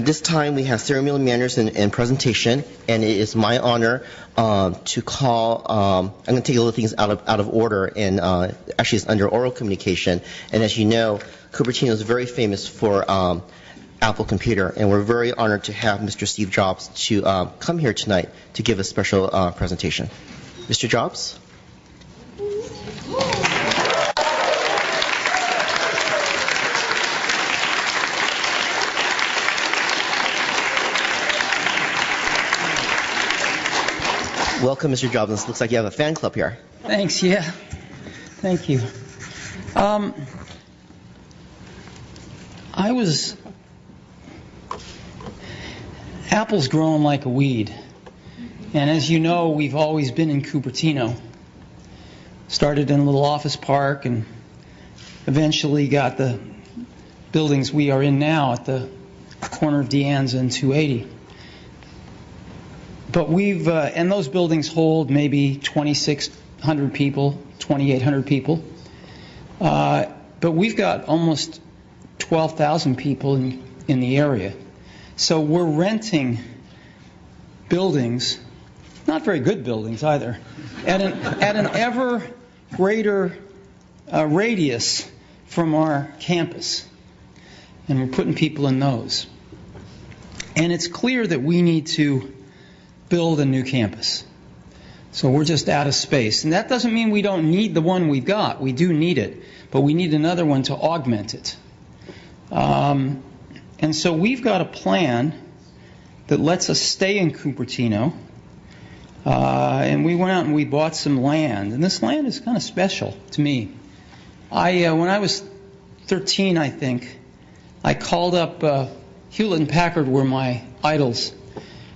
this time we have ceremonial manners and presentation, and it is my honor to call. I'm going to take a little things out of order, and actually it's under oral communication. And as you know, Cupertino is very famous for Apple Computer, and we're very honored to have Mr. Steve Jobs to come here tonight to give a special presentation. Mr. Jobs? Welcome, Mr. Jobs. It looks like you have a fan club here. Thanks, yeah. Thank you. Apple's growing like a weed. And as you know, we've always been in Cupertino. Started in a little office park and eventually got the buildings we are in now at the corner of De Anza and 280. But and those buildings hold maybe 2,600 people, 2,800 people. But we've got almost 12,000 people in the area. So we're renting buildings, not very good buildings either, at an ever greater radius from our campus. And we're putting people in those. And it's clear that we need to build a new campus. So we're just out of space. And that doesn't mean we don't need the one we've got. We do need it. But we need another one to augment it. And so we've got a plan that lets us stay in Cupertino. And we went out and we bought some land. And this land is kind of special to me. When I was 13, I think, I called up Hewlett and Packard were my idols.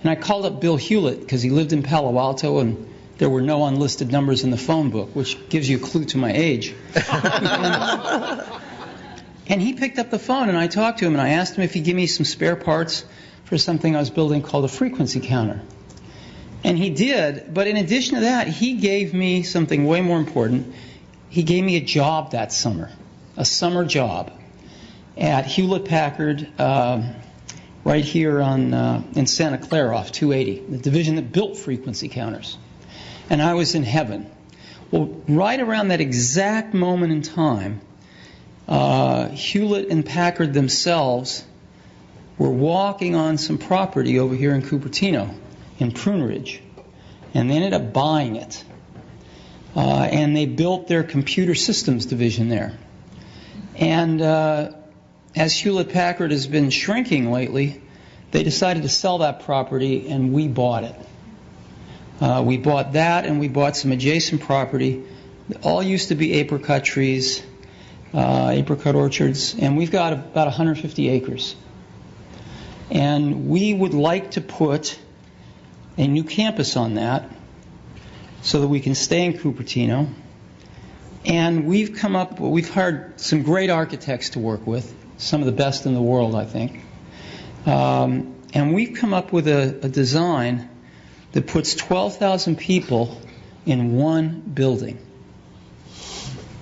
And I called up Bill Hewlett because he lived in Palo Alto and there were no unlisted numbers in the phone book, which gives you a clue to my age. And he picked up the phone and I talked to him and I asked him if he'd give me some spare parts for something I was building called a frequency counter. And he did, but in addition to that, he gave me something way more important. He gave me a job that summer, a summer job at Hewlett Packard, right here in Santa Clara off 280, the division that built frequency counters. And I was in heaven. Well, right around that exact moment in time, Hewlett and Packard themselves were walking on some property over here in Cupertino, in Prune Ridge. And they ended up buying it. And they built their computer systems division there. And as Hewlett Packard has been shrinking lately, they decided to sell that property and we bought it. We bought that and we bought some adjacent property. All used to be apricot trees, apricot orchards, and we've got about 150 acres. And we would like to put a new campus on that so that we can stay in Cupertino. And we've hired some great architects to work with, some of the best in the world, I think. And we've come up with a design that puts 12,000 people in one building.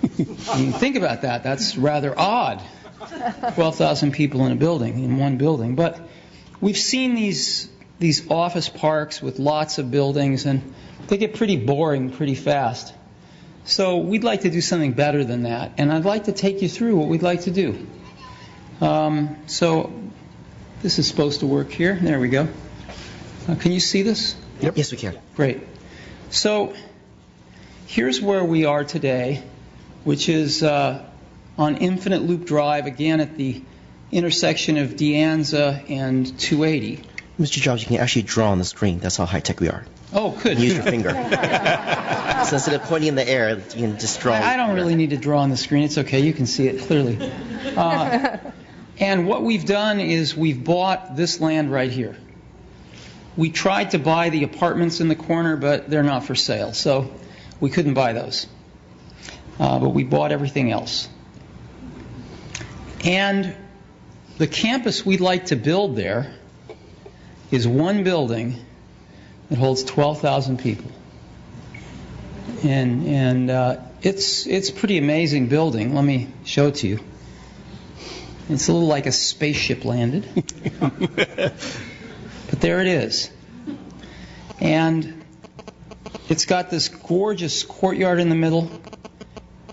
I mean, think about that. That's rather odd. 12,000 people in a building, in one building. But we've seen these office parks with lots of buildings, and they get pretty boring pretty fast. So we'd like to do something better than that, and I'd like to take you through what we'd like to do. So this is supposed to work here. There we go. Can you see this? Yep. Yes, we can. Great. So here's where we are today, which is on Infinite Loop Drive, again at the intersection of De Anza and 280. Mr. Jobs, you can actually draw on the screen. That's how high-tech we are. Oh, good. Use your finger. So instead of pointing in the air, you can just draw. I don't really need to draw on the screen. It's okay. You can see it clearly. And what we've done is we've bought this land right here. We tried to buy the apartments in the corner, but they're not for sale, so we couldn't buy those. But we bought everything else. And the campus we'd like to build there is one building that holds 12,000 people. And it's a pretty amazing building. Let me show it to you. It's a little like a spaceship landed. But there it is. And it's got this gorgeous courtyard in the middle,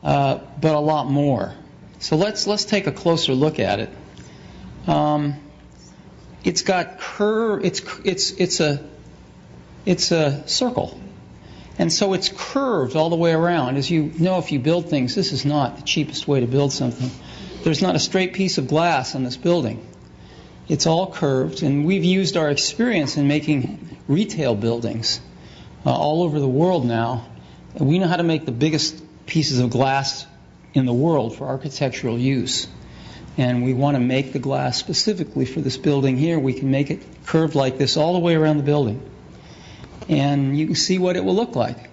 but a lot more. So let's take a closer look at it. It's got curve. It's a circle, and so it's curved all the way around. As you know, if you build things, this is not the cheapest way to build something. There's not a straight piece of glass on this building. It's all curved, and we've used our experience in making retail buildings all over the world now. We know how to make the biggest pieces of glass in the world for architectural use. And we want to make the glass specifically for this building here. We can make it curved like this all the way around the building. And you can see what it will look like.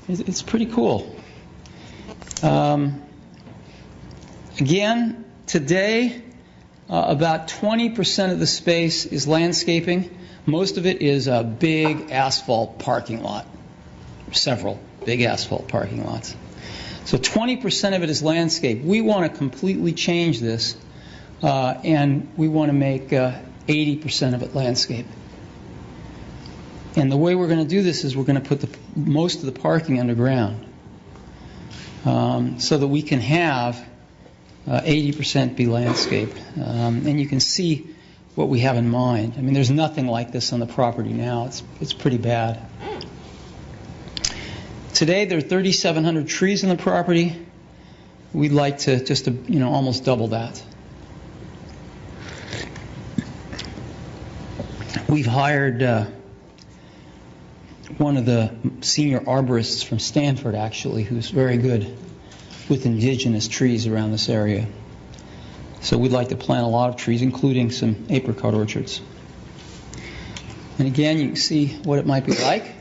It's pretty cool. Again, today, about 20% of the space is landscaping. Most of it is a big asphalt parking lot. Several big asphalt parking lots. So 20% of it is landscape. We want to completely change this, and we want to make 80% of it landscape. And the way we're going to do this is we're going to put most of the parking underground, so that we can have 80% be landscape. And you can see what we have in mind. I mean, there's nothing like this on the property now. It's pretty bad. Today there are 3,700 trees on the property. We'd like to just almost double that. We've hired one of the senior arborists from Stanford, actually, who's very good with indigenous trees around this area. So we'd like to plant a lot of trees, including some apricot orchards. And again, you can see what it might be like.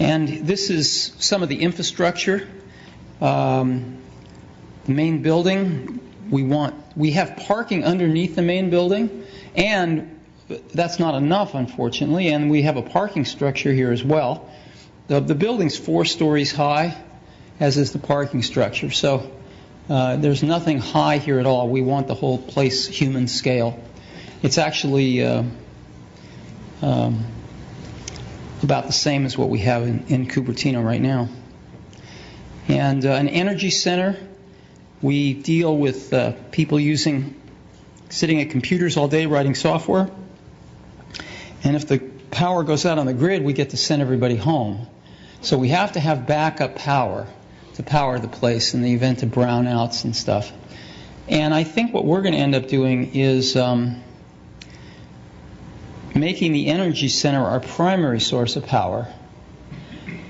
And this is some of the infrastructure. The main building, we have parking underneath the main building, and that's not enough, unfortunately, and we have a parking structure here as well. The building's 4 stories high, as is the parking structure. So there's nothing high here at all. We want the whole place human scale. It's actually about the same as what we have in Cupertino right now. And an energy center, we deal with people sitting at computers all day writing software. And if the power goes out on the grid, we get to send everybody home. So we have to have backup power to power the place in the event of brownouts and stuff. And I think what we're going to end up doing is making the energy center our primary source of power,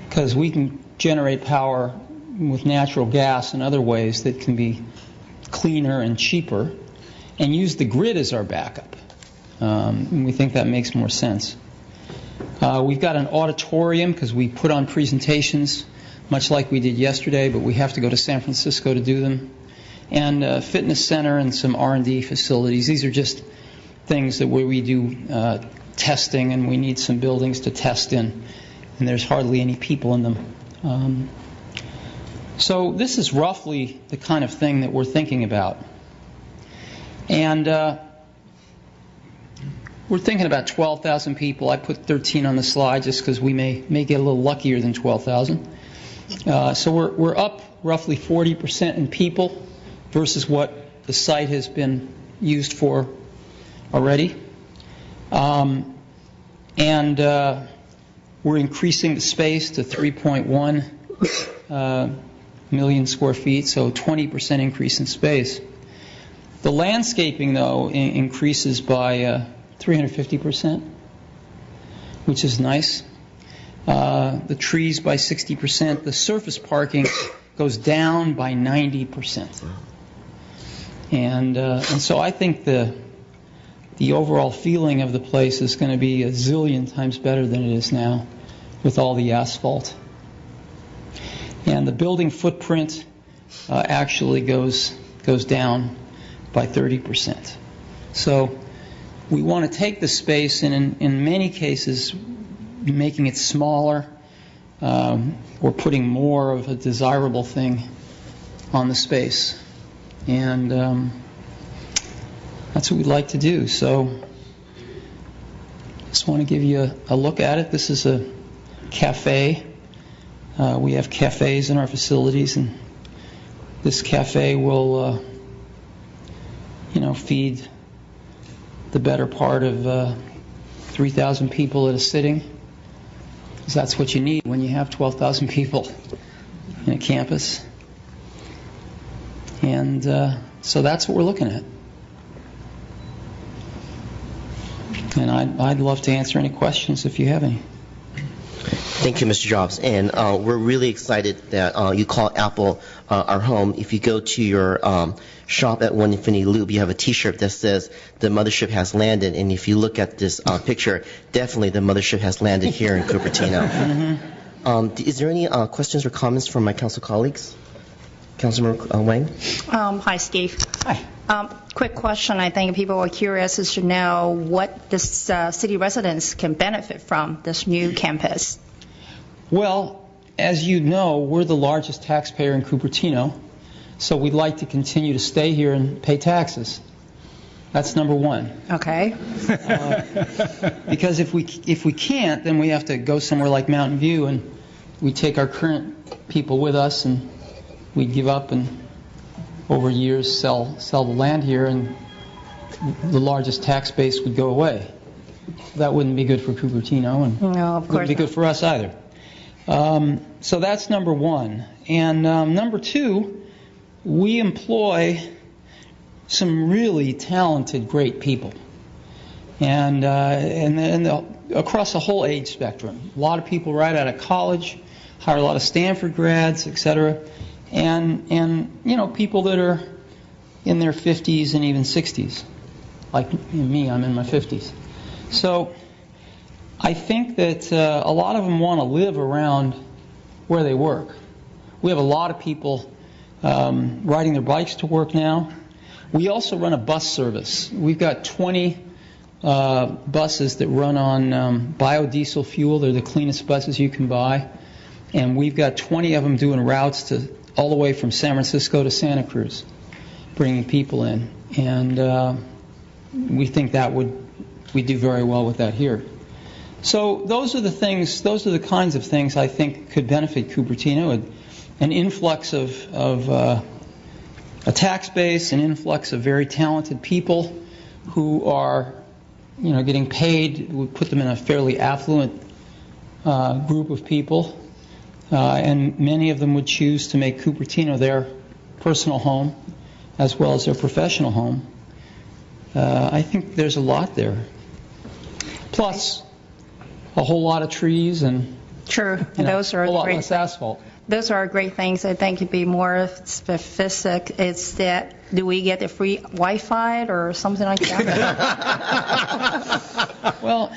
because we can generate power with natural gas and other ways that can be cleaner and cheaper, and use the grid as our backup. And we think that makes more sense. We've got an auditorium because we put on presentations much like we did yesterday, but we have to go to San Francisco to do them. And a fitness center and some R&D facilities. These are just things where we do testing, and we need some buildings to test in, and there's hardly any people in them. So this is roughly the kind of thing that we're thinking about. And we're thinking about 12,000 people. I put 13 on the slide just because we may get a little luckier than 12,000. So we're up roughly 40% in people versus what the site has been used for already. And we're increasing the space to 3.1 million square feet, so 20% increase in space. The landscaping, though, increases by 350%, which is nice. The trees by 60%. The surface parking goes down by 90%. And so I think the overall feeling of the place is going to be a zillion times better than it is now with all the asphalt. And the building footprint actually goes down by 30%. So we want to take the space and in many cases making it smaller we're putting more of a desirable thing on the space. And that's what we'd like to do. So just want to give you a look at it. This is a cafe. We have cafes in our facilities, and this cafe will feed the better part of 3,000 people at a sitting, because that's what you need when you have 12,000 people in a campus. And so that's what we're looking at. And I'd love to answer any questions if you have any. Thank you, Mr. Jobs. And we're really excited that you call Apple our home. If you go to your shop at One Infinity Loop, you have a T-shirt that says the mothership has landed. And if you look at this picture, definitely the mothership has landed here in Cupertino. Mm-hmm. Is there any questions or comments from my council colleagues? Councilmember Wang? Hi, Steve. Hi. Quick question. I think people are curious as to know what the city residents can benefit from this new campus. Well, as you know, we're the largest taxpayer in Cupertino, so we'd like to continue to stay here and pay taxes. That's number one. Okay. Because if we can't, then we have to go somewhere like Mountain View, and we take our current people with us, and we give up and over years sell the land here, and the largest tax base would go away. That wouldn't be good for Cupertino, and No, of course wouldn't be good for us either. So that's number one. And number two, we employ some really talented, great people, and across the whole age spectrum. A lot of people right out of college, hire a lot of Stanford grads, etc. And people that are in their 50s and even 60s, like me. I'm in my 50s. So I think that a lot of them want to live around where they work. We have a lot of people riding their bikes to work now. We also run a bus service. We've got 20 buses that run on biodiesel fuel. They're the cleanest buses you can buy. And we've got 20 of them doing routes all the way from San Francisco to Santa Cruz, bringing people in. And we think we do very well with that here. So those are the kinds of things I think could benefit Cupertino. An influx of a tax base, an influx of very talented people who are getting paid. We put them in a fairly affluent group of people. And many of them would choose to make Cupertino their personal home as well as their professional home. I think there's a lot there. Plus, a whole lot of trees and True, and those are a lot great. less asphalt. Those are great things. I think to be more specific, it's that do we get the free Wi-Fi or something like that? Well,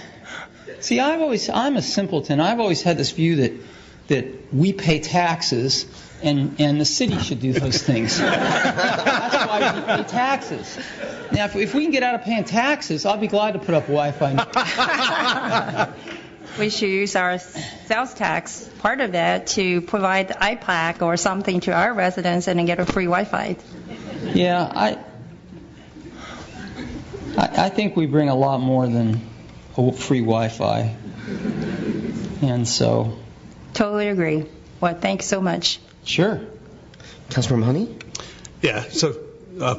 see, I'm a simpleton. I've always had this view that we pay taxes and the city should do those things. That's why we pay taxes. Now, if we can get out of paying taxes, I'll be glad to put up Wi-Fi. We should use our sales tax, part of that, to provide the iPad or something to our residents and then get a free Wi-Fi. Yeah, I think we bring a lot more than a free Wi-Fi. And so... Totally agree. Well, thanks so much. Sure. Councilmember Mahoney? Yeah, so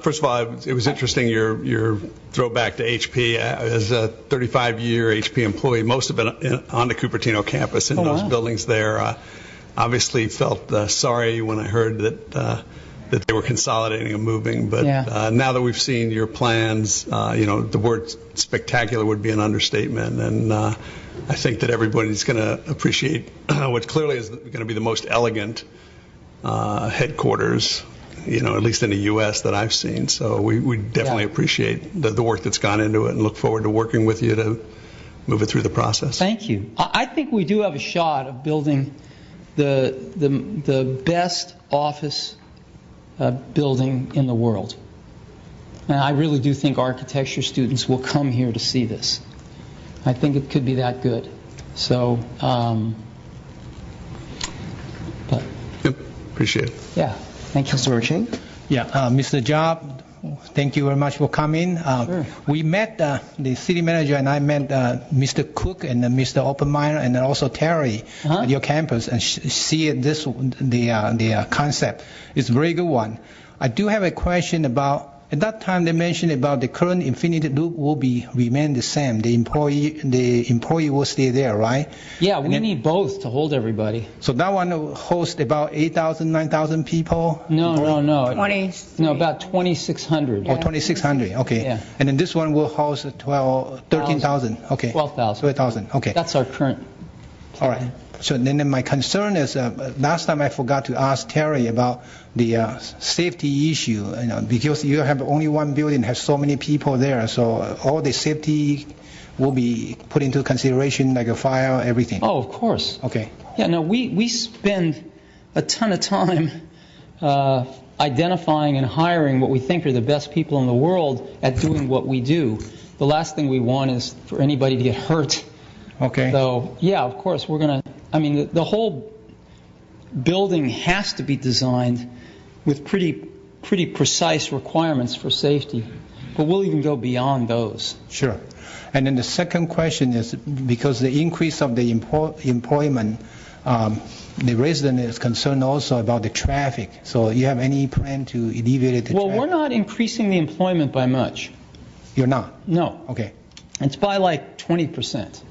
first of all, it was interesting your throwback to HP. As a 35-year HP employee, most of it on the Cupertino campus in those buildings there. Obviously felt sorry when I heard that they were consolidating and moving. But now that we've seen your plans, the word spectacular would be an understatement. And I think that everybody's going to appreciate what clearly is going to be the most elegant headquarters, at least in the U.S. that I've seen. So we definitely appreciate the work that's gone into it and look forward to working with you to move it through the process. Thank you. I think we do have a shot of building the best office building in the world. And I really do think architecture students will come here to see this. I think it could be that good. So Appreciate it. Yeah, thank you. Councilmember Chang? Yeah, Mr. Job, thank you very much for coming. Sure. We met, the city manager and I met Mr. Cook and Mr. Oppenmeyer and then also Terry at your campus and see the concept. It's a very good one. I do have a question about, at that time they mentioned about the current Infinity Loop will remain the same. The employee will stay there, right? Yeah, we need both to hold everybody. So that one will host about 8,000, 9,000 people? No. 20. No, about 2,600. Oh, 2,600, okay. Yeah. And then this one will host 13,000, okay. 12,000. 12,000, okay. That's our current. All right. So then my concern is, last time I forgot to ask Terry about the safety issue, because you have only one building, has so many people there, so all the safety will be put into consideration, like a fire, everything. Oh, of course. Okay. Yeah, no, we spend a ton of time identifying and hiring what we think are the best people in the world at doing what we do. The last thing we want is for anybody to get hurt. Okay. So, yeah, of course, we're going to, the whole building has to be designed with pretty precise requirements for safety, but we'll even go beyond those. Sure. And then the second question is, because the increase of the employment, the resident is concerned also about the traffic. So you have any plan to alleviate the traffic? Well, we're not increasing the employment by much. You're not? No. Okay. It's by like 20%.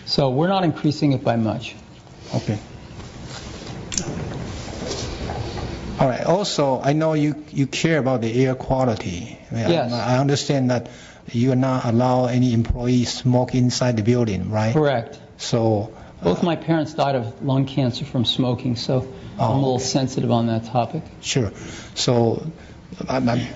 So we're not increasing it by much. Okay. All right. Also, I know you care about the air quality. Yes. I understand that you are not allow any employees smoke inside the building, right? Correct. So. Both my parents died of lung cancer from smoking, so I'm a little sensitive on that topic. Sure. So I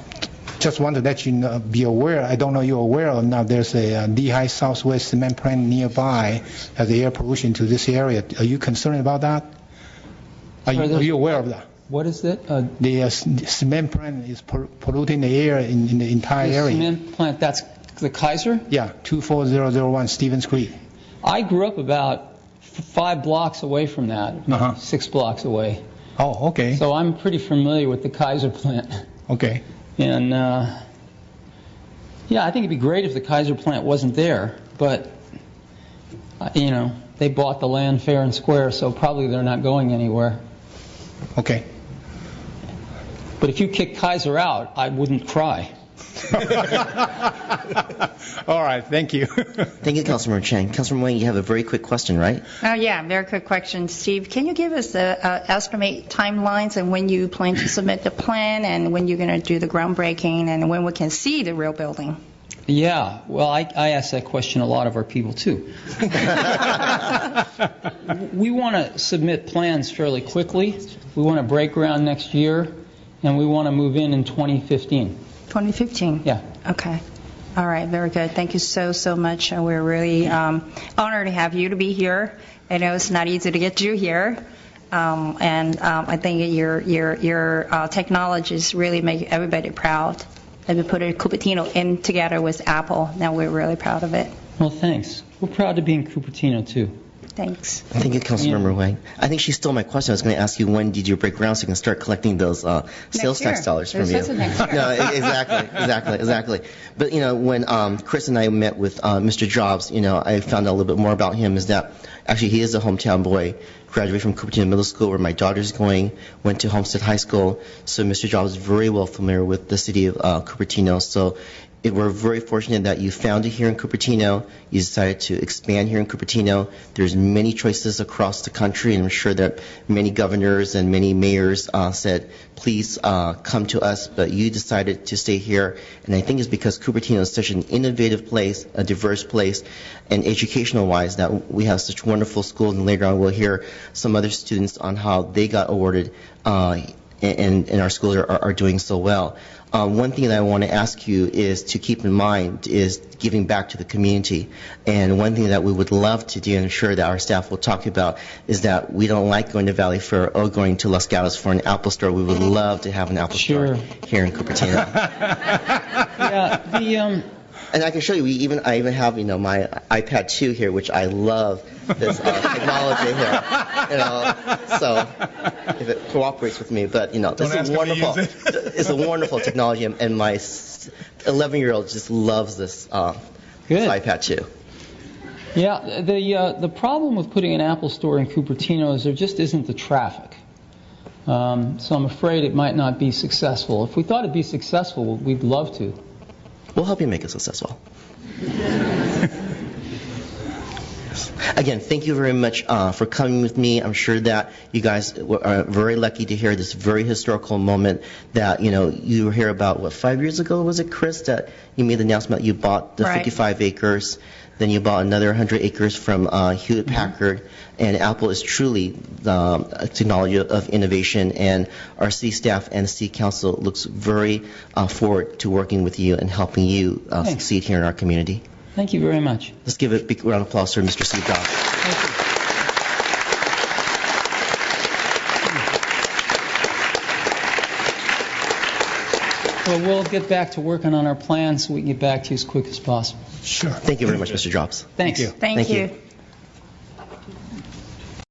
just want to let you be aware. I don't know you're aware or not. There's a Lehigh Southwest cement plant nearby has air pollution to this area. Are you concerned about that? Are you aware of that? What is it? The cement plant is polluting the air in the entire The area. cement plant, that's the Kaiser? Yeah, 24001 Stevens Creek. I grew up about 5 blocks away from that, 6 blocks away. Oh, okay. So I'm pretty familiar with the Kaiser plant. Okay. And, yeah, I think it'd be great if the Kaiser plant wasn't there, but, they bought the land fair and square, so probably they're not going anywhere. Okay. But if you kick Kaiser out, I wouldn't cry. All right, thank you. Thank you, Councilmember Chang. Councilmember Wang, you have a very quick question, right? Yeah, very quick question. Steve, can you give us estimate timelines and when you plan to submit the plan and when you're going to do the groundbreaking and when we can see the real building? Yeah, well, I ask that question a lot of our people, too. We want to submit plans fairly quickly. We want to break ground next year, and we want to move in 2015. 2015? Yeah. Okay. All right, very good. Thank you so much. We're really honored to have you to be here. I know it's not easy to get you here. And I think your technologies really make everybody proud. And we put Cupertino in together with Apple. Now we're really proud of it. Well, thanks. We're proud to be in Cupertino, too. Thanks. Thank you, Councilmember Wang. I think she stole my question. I was going to ask you when did you break ground so you can start collecting those sales tax dollars from you. No, exactly. But when Chris and I met with Mr. Jobs, I found out a little bit more about him. Is that actually he is a hometown boy. Graduated from Cupertino Middle School, where my daughter's going. Went to Homestead High School. So Mr. Jobs is very well familiar with the city of Cupertino. So we're very fortunate that you found it here in Cupertino. You decided to expand here in Cupertino. There's many choices across the country, and I'm sure that many governors and many mayors said, please come to us, but you decided to stay here. And I think it's because Cupertino is such an innovative place, a diverse place, and educational-wise that we have such wonderful schools. And later on we'll hear some other students on how they got awarded and our schools are doing so well. One thing that I want to ask you is to keep in mind is giving back to the community. And one thing that we would love to do, and I'm sure that our staff will talk about, is that we don't like going to Valley Fair or going to Los Gatos for an Apple store. We would love to have an Apple store here in Cupertino. Yeah, And I can show you. I even have my iPad 2 here, which I love this technology here. So if it cooperates with me, but this is wonderful. It's a wonderful technology, and my 11-year-old just loves this iPad 2. Yeah, the problem with putting an Apple store in Cupertino is there just isn't the traffic. So I'm afraid it might not be successful. If we thought it'd be successful, we'd love to. We'll help you make it successful. Again, thank you very much for coming with me. I'm sure that you guys are very lucky to hear this very historical moment that, you were here about, 5 years ago, was it, Chris, that you made the announcement that you bought the 55 acres, then you bought another 100 acres from Hewlett-Packard, and Apple is truly a technology of innovation, and our city staff and city council looks very forward to working with you and helping you succeed here in our community. Thank you very much. Let's give a big round of applause for Mr. Steve Jobs. Thank you. Well, we'll get back to working on our plans so we can get back to you as quick as possible. Sure. Thank you very much, Mr. Jobs. Thanks. Thank you.